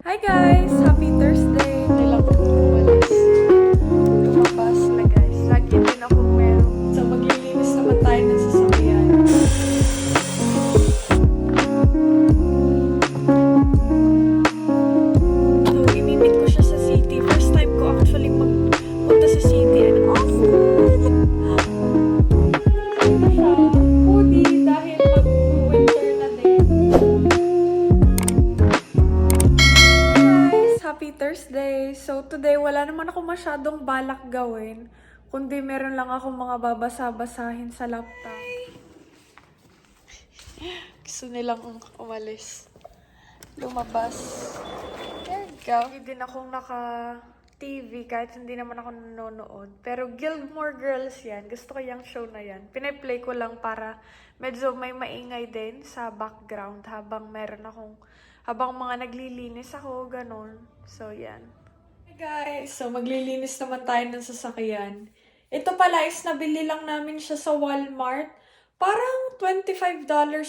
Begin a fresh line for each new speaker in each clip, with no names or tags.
Hi guys! Happy Thursday! Kailan ko umalis. Lumabas na guys. Lagi din ako meron. So maglilinis naman tayo ng sasakyan. So imimit ko siya sa city. First time ko actually magpunta sa city. And awesome! Ito siya. Hoodie dahil mag-winter na din. Guys, happy Thursday! So today wala naman ako masyadong balak gawin, kundi meron lang akong mga babasa-basahin sa laptop. Gusto nilang umalis. Lumabas. There you go. Hindi din akong naka-TV kahit hindi naman ako nanonood. Pero Gilmore Girls yan. Gusto ko yung show na yan. Piniplay ko lang para medyo may maingay din sa background habang mga naglilinis ako, ganun. So, yan. Hey guys! So, maglilinis naman tayo ng sasakyan. Ito pala is nabili lang namin siya sa Walmart. Parang $25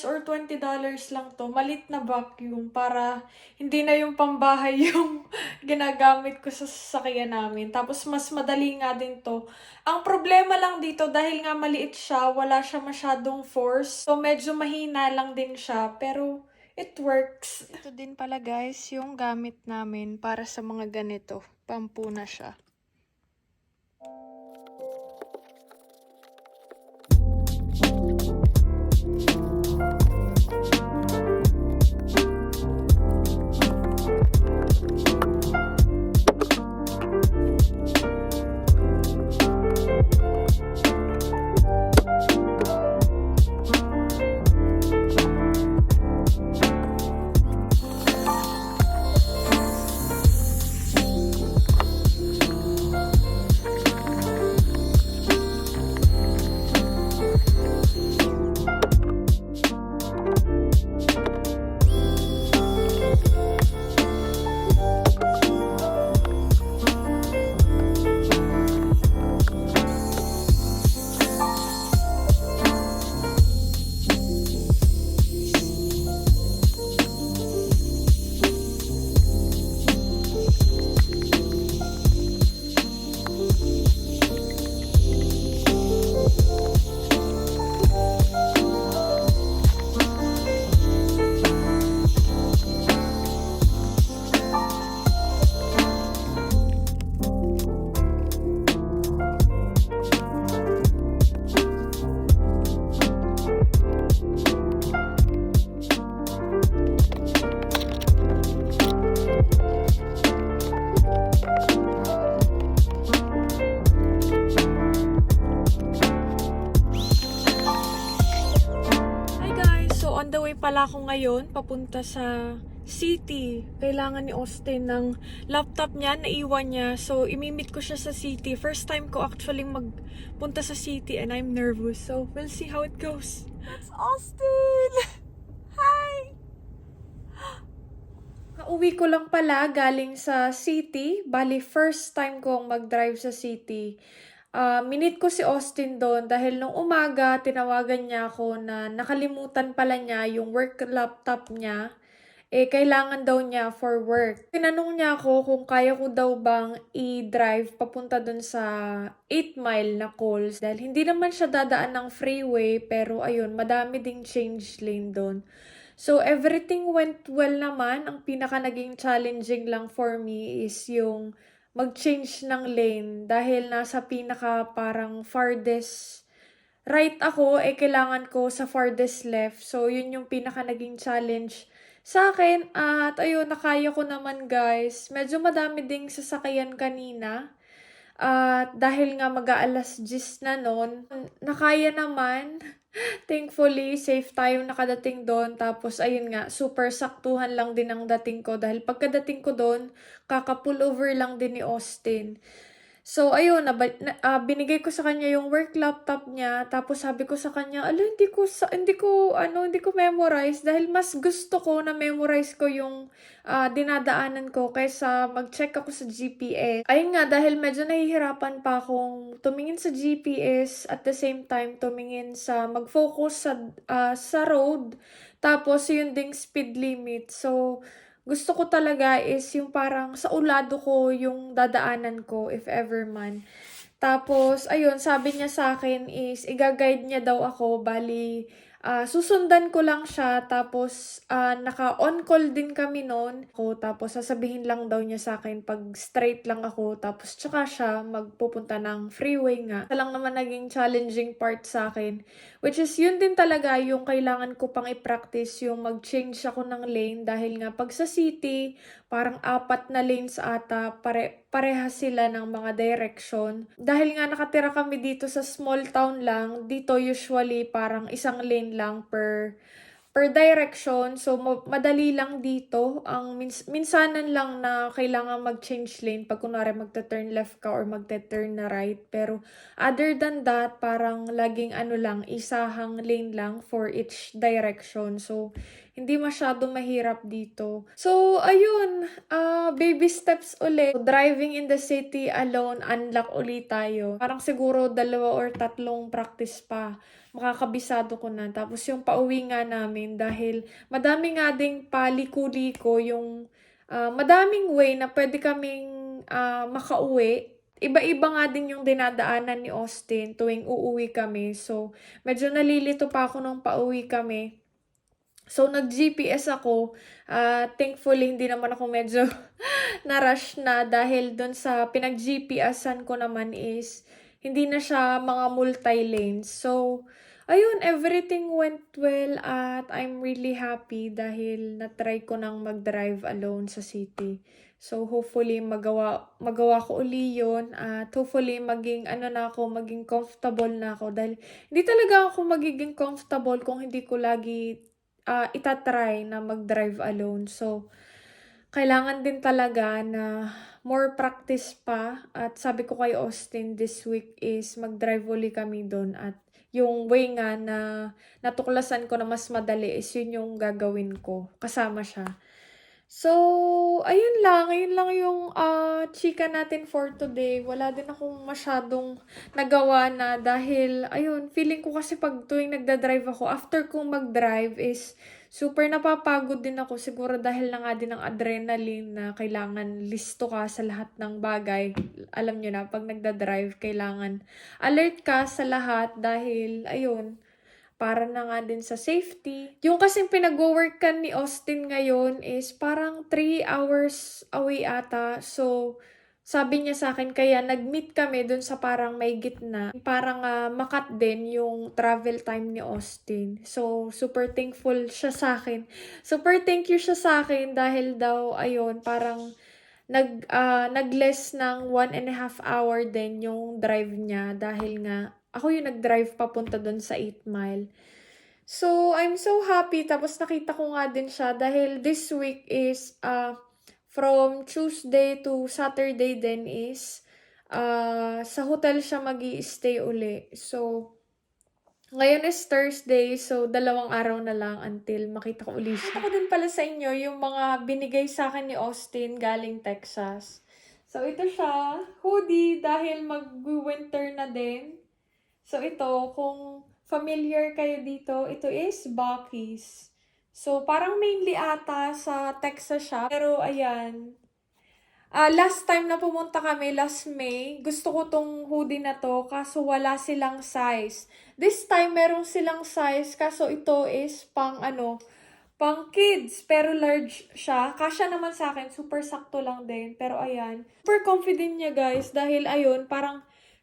or $20 lang to. Malit na vacuum para hindi na yung pambahay yung ginagamit ko sa sasakyan namin. Tapos mas madali nga din to. Ang problema lang dito dahil nga maliit siya, wala siya masyadong force. So medyo mahina lang din siya pero it works. Ito din pala guys yung gamit namin para sa mga ganito. Pampuna siya. On the way pala ako ngayon, papunta sa city. Kailangan ni Austin ng laptop niya, naiwan niya. So, imimit ko siya sa city. First time ko actually magpunta sa city and I'm nervous. So, we'll see how it goes. That's Austin! Hi! Kauwi ko lang pala galing sa city. Bali, first time kong mag-drive sa city. Minute ko si Austin doon dahil nung umaga, tinawagan niya ako na nakalimutan pala niya yung work laptop niya. Kailangan daw niya for work. Tinanong niya ako kung kaya ko daw bang i-drive papunta doon sa 8 Mile na Coles. Dahil hindi naman siya dadaan ng freeway, pero ayun, madami ding change lane doon. So, everything went well naman. Ang pinaka naging challenging lang for me is yung mag-change ng lane dahil nasa pinaka parang farthest right ako, kailangan ko sa farthest left. So, yun yung pinaka naging challenge sa akin. At ayun, nakaya ko naman guys. Medyo madami ding sasakyan kanina. At dahil nga mag-aalas 10 na noon, nakaya naman. Thankfully, safe tayong nakadating doon. Tapos, ayun nga, super saktuhan lang din ang dating ko. Dahil pagkadating ko doon, kaka-pullover lang din ni Austin. So, ayun, binigay ko sa kanya yung work laptop niya. Tapos sabi ko sa kanya, hindi ko memorize dahil mas gusto ko na memorize ko yung dinadaanan ko kaysa mag-check ako sa GPS. Ayun nga, dahil medyo nahihirapan pa akong tumingin sa GPS at the same time tumingin mag-focus sa road. Tapos, yun ding speed limit. So, gusto ko talaga is yung parang sa ulado ko yung dadaanan ko if ever man. Tapos ayun, sabi niya sa akin is iga-guide niya daw ako, bale, susundan ko lang siya tapos, naka-on call din kami nun tapos sasabihin lang daw niya sa akin 'pag straight lang ako tapos tsaka siya magpupunta ng freeway nga. Isa lang naman naging challenging part sa akin, which is yun din talaga yung kailangan ko pang i-practice, yung mag-change ako ng lane dahil nga 'pag sa city parang 4 na lanes ata, parehas sila ng mga direction. Dahil nga nakatira kami dito sa small town lang, dito usually parang 1 lane lang per direction. So, madali lang dito. Ang minsanan lang na kailangan mag-change lane pag kunwari magta-turn left ka or magta-turn na right. Pero other than that, parang laging ano lang, isahang lane lang for each direction. So, hindi masyado mahirap dito. So, ayun, baby steps ulit. So, driving in the city alone, unlock ulit tayo. Parang siguro 2 or 3 practice pa makakabisado ko na. Tapos yung pauwi nga namin dahil madami nga ding paliko-liko yung madaming way na pwede kaming makauwi. Iba-iba nga din yung dinadaanan ni Austin tuwing uuwi kami. So, medyo nalilito pa ako nung pauwi kami. So, nag-GPS ako. Thankfully, hindi naman ako medyo na-rush na dahil dun sa pinag-GPS-an ko naman is hindi na siya mga multi-lanes. So, ayun, everything went well at I'm really happy dahil na-try ko nang mag-drive alone sa city. So, hopefully, magawa ko uli yun at hopefully, maging comfortable na ako dahil hindi talaga ako magiging comfortable kung hindi ko lagi itatry na mag-drive alone. So, kailangan din talaga na more practice pa at sabi ko kay Austin this week is mag-drive uli kami doon at yung way nga na natuklasan ko na mas madali is yun yung gagawin ko. Kasama siya. So, ayun lang yung chika natin for today. Wala din akong masyadong nagawa na dahil, ayun, feeling ko kasi pag tuwing nagda-drive ako, after kong mag-drive is super napapagod din ako. Siguro dahil na nga din ng adrenaline na kailangan listo ka sa lahat ng bagay. Alam nyo na, pag nagda-drive, kailangan alert ka sa lahat dahil, ayun, para na nga din sa safety. Yung kasing pinag-workan ni Austin ngayon is parang 3 hours away ata. So, sabi niya sa akin, kaya nag-meet kami dun sa parang may gitna. Parang makat din yung travel time ni Austin. So, super thankful siya sa akin. Super thank you siya sa akin dahil daw, ayun, parang nag-less ng 1.5 hour din yung drive niya dahil nga ako yung nag-drive papunta doon sa 8 Mile. So, I'm so happy. Tapos nakita ko nga din siya dahil this week is from Tuesday to Saturday din is sa hotel siya magi-stay uli. So, ngayon is Thursday, so 2 araw na lang until makita ko uli siya. Ako din pala sa inyo yung mga binigay sa akin ni Austin galing Texas. So, ito siya, hoodie dahil mag-winter na din. So, ito, kung familiar kayo dito, ito is Buc-ee's. So, parang mainly ata sa Texas siya. Pero, ayan. Last time na pumunta kami, last May, gusto ko tong hoodie na to, kaso wala silang size. This time, meron silang size, kaso ito is pang kids, pero large siya. Kasya naman sa akin, super sakto lang din. Pero ayan, super confident niya guys, dahil ayun, parang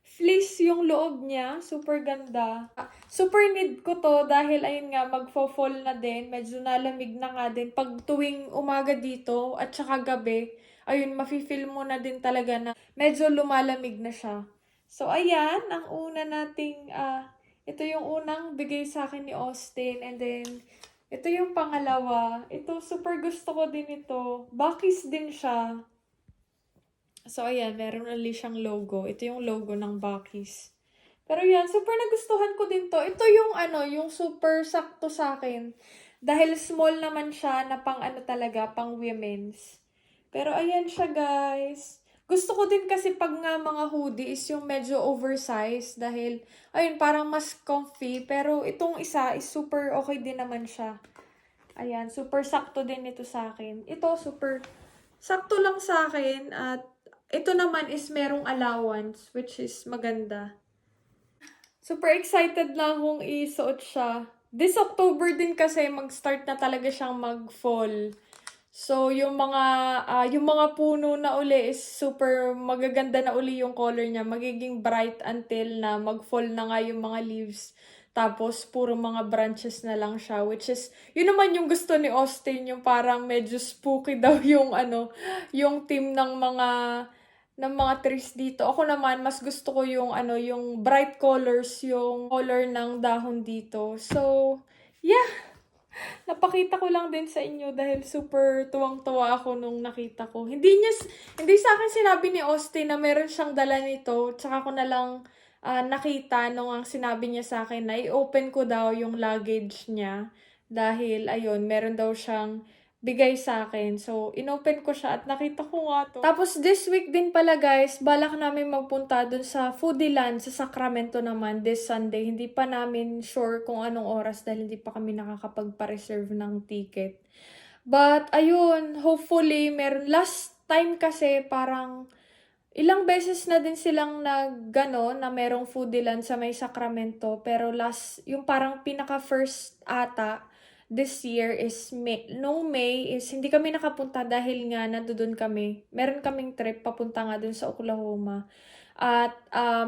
fleece yung loob niya. Super ganda. Super need ko to dahil ayun nga, magfo-fall na din. Medyo nalamig na nga din. Pag tuwing umaga dito at saka gabi, ayun, mafe-feel mo na din talaga na medyo lumalamig na siya. So, ayan, ang una nating, ito yung unang bigay sa akin ni Austin. And then, ito yung pangalawa. Ito, super gusto ko din ito. Buc-ee's din siya. So, ayan, meron ulit siyang logo. Ito yung logo ng Buc-ee's. Pero yan, super nagustuhan ko din to. Ito yung yung super sakto sa akin. Dahil small naman siya na talaga, pang women's. Pero ayan siya guys. Gusto ko din kasi pag nga mga hoodie is yung medyo oversized dahil, ayun, parang mas comfy. Pero itong isa is super okay din naman siya. Ayan, super sakto din ito sa akin. Ito, super sakto lang sa akin. At ito naman is merong allowance, which is maganda. Super excited na akong isuot siya. This October din kasi mag-start na talaga siyang mag-fall. So, yung mga puno na uli is super magaganda na uli yung color niya. Magiging bright until na mag-fall na nga yung mga leaves. Tapos, puro mga branches na lang siya. Which is, yun naman yung gusto ni Austin. Yung parang medyo spooky daw yung yung theme ng mga trees dito. Ako naman, mas gusto ko yung bright colors, yung color ng dahon dito. So, yeah. Napakita ko lang din sa inyo dahil super tuwang-tuwa ako nung nakita ko. Hindi sa akin sinabi ni Austin na meron siyang dala nito. Tsaka ko na lang nakita nung ang sinabi niya sa akin na i-open ko daw yung luggage niya. Dahil, ayun, meron daw siyang bigay sa akin. So, inopen ko siya at nakita ko nga to. Tapos, this week din pala guys, balak namin magpunta dun sa Foodieland sa Sacramento naman this Sunday. Hindi pa namin sure kung anong oras dahil hindi pa kami nakakapagpa-reserve ng ticket. But, ayun, hopefully, meron. Last time kasi parang ilang beses na din silang na merong Foodieland sa may Sacramento. Pero yung parang pinaka-first ata, this year is May. Nung May is hindi kami nakapunta dahil nga nandoon kami. Meron kaming trip papunta nga dun sa Oklahoma. At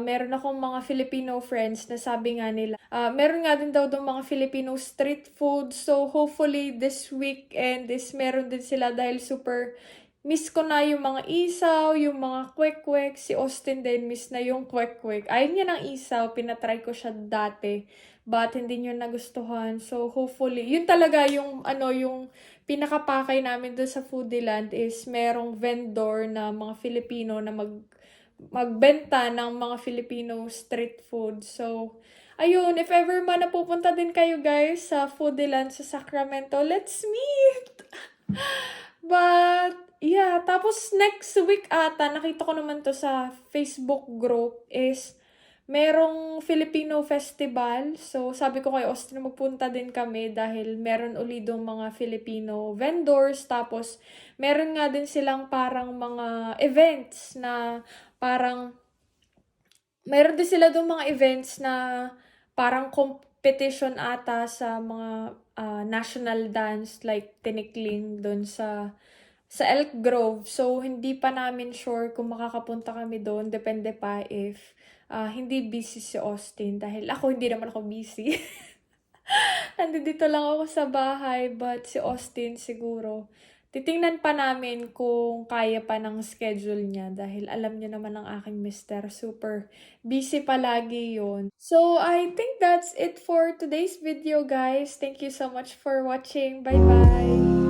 meron akong mga Filipino friends na sabi nga nila, meron nga din daw doon mga Filipino street food. So hopefully this weekend is meron din sila dahil super miss ko na yung mga isaw, yung mga kwek-kwek. Si Austin din, miss na yung kwek-kwek. Ayaw niya ng isaw, pinatry ko siya dati. But hindi niyo nagustuhan. So, hopefully, yun talaga yung pinakapakay namin doon sa Foodieland is merong vendor na mga Filipino na magbenta ng mga Filipino street food. So, ayun, if ever man napupunta din kayo guys sa Foodieland sa Sacramento, let's meet! But, yeah. Tapos, next week ata, nakita ko naman to sa Facebook group is merong Filipino festival. So, sabi ko kay Austin magpunta din kami dahil meron uli dong mga Filipino vendors. Tapos, meron nga din silang parang mga events na parang meron din sila dong mga events na parang competition ata sa mga national dance like tinikling doon sa Elk Grove. So, hindi pa namin sure kung makakapunta kami doon. Depende pa if hindi busy si Austin. Dahil ako, hindi naman ako busy. Nandito lang ako sa bahay. But si Austin siguro. Titingnan pa namin kung kaya pa ng schedule niya. Dahil alam niyo naman ang aking mister. Super busy palagi yon. So, I think that's it for today's video, guys. Thank you so much for watching. Bye-bye!